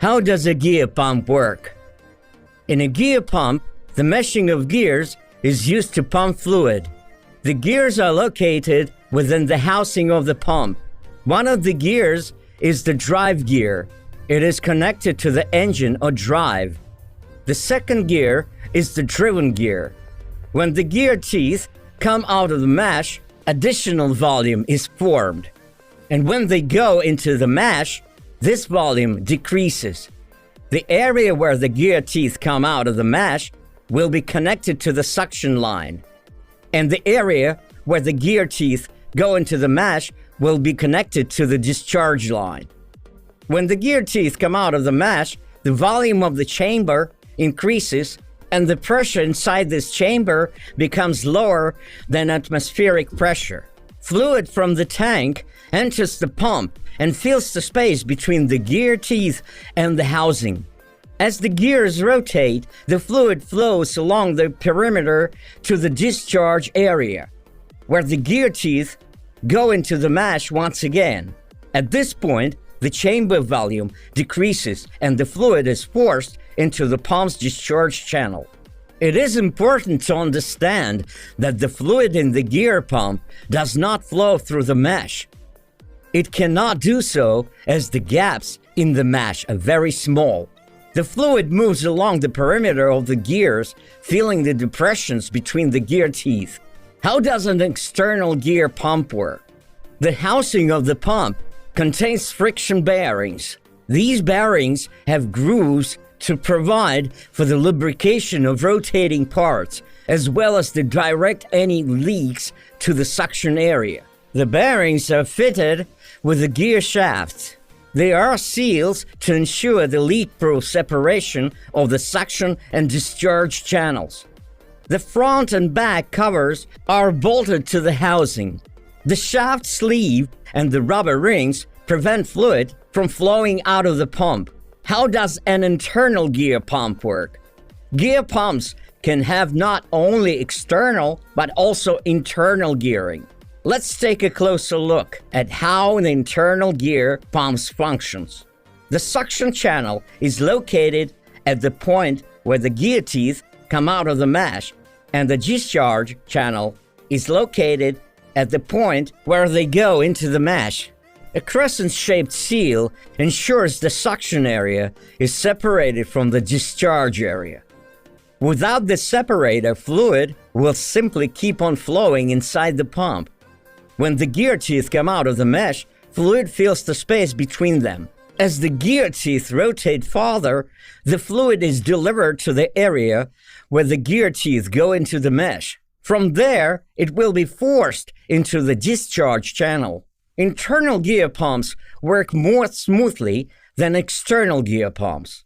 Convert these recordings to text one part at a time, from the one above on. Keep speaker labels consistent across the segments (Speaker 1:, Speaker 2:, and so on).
Speaker 1: How does a gear pump work? In a gear pump, the meshing of gears is used to pump fluid. The gears are located within the housing of the pump. One of the gears is the drive gear. It is connected to the engine or drive. The second gear is the driven gear. When the gear teeth come out of the mesh, additional volume is formed. And when they go into the mesh, this volume decreases. The area where the gear teeth come out of the mesh will be connected to the suction line. And the area where the gear teeth go into the mesh will be connected to the discharge line. When the gear teeth come out of the mesh, the volume of the chamber increases and the pressure inside this chamber becomes lower than atmospheric pressure. Fluid from the tank enters the pump and fills the space between the gear teeth and the housing. As the gears rotate, the fluid flows along the perimeter to the discharge area, where the gear teeth go into the mesh once again. At this point, the chamber volume decreases and the fluid is forced into the pump's discharge channel. It is important to understand that the fluid in the gear pump does not flow through the mesh. It cannot do so as the gaps in the mesh are very small. The fluid moves along the perimeter of the gears, filling the depressions between the gear teeth. How does an external gear pump work? The housing of the pump contains friction bearings. These bearings have grooves to provide for the lubrication of rotating parts, as well as to direct any leaks to the suction area. The bearings are fitted with the gear shafts. There are seals to ensure the leak-proof separation of the suction and discharge channels. The front and back covers are bolted to the housing. The shaft sleeve and the rubber rings prevent fluid from flowing out of the pump. How does an internal gear pump work? Gear pumps can have not only external but also internal gearing. Let's take a closer look at how an internal gear pump functions. The suction channel is located at the point where the gear teeth come out of the mesh, and the discharge channel is located at the point where they go into the mesh. A crescent-shaped seal ensures the suction area is separated from the discharge area. Without the separator, fluid will simply keep on flowing inside the pump. When the gear teeth come out of the mesh, fluid fills the space between them. As the gear teeth rotate farther, the fluid is delivered to the area where the gear teeth go into the mesh. From there, it will be forced into the discharge channel. Internal gear pumps work more smoothly than external gear pumps.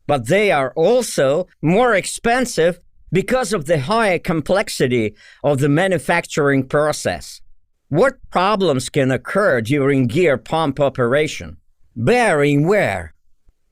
Speaker 1: But they are also more expensive because of the higher complexity of the manufacturing process. What problems can occur during gear pump operation? Bearing wear.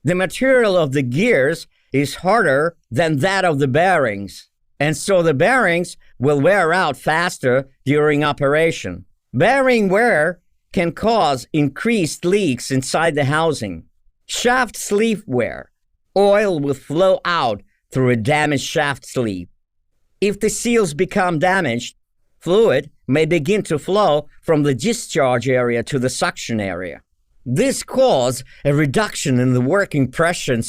Speaker 1: The material of the gears is harder than that of the bearings, and so the bearings will wear out faster during operation. Bearing wear can cause increased leaks inside the housing. Shaft sleeve wear. Oil will flow out through a damaged shaft sleeve. If the seals become damaged, fluid may begin to flow from the discharge area to the suction area. This causes a reduction in the working pressure and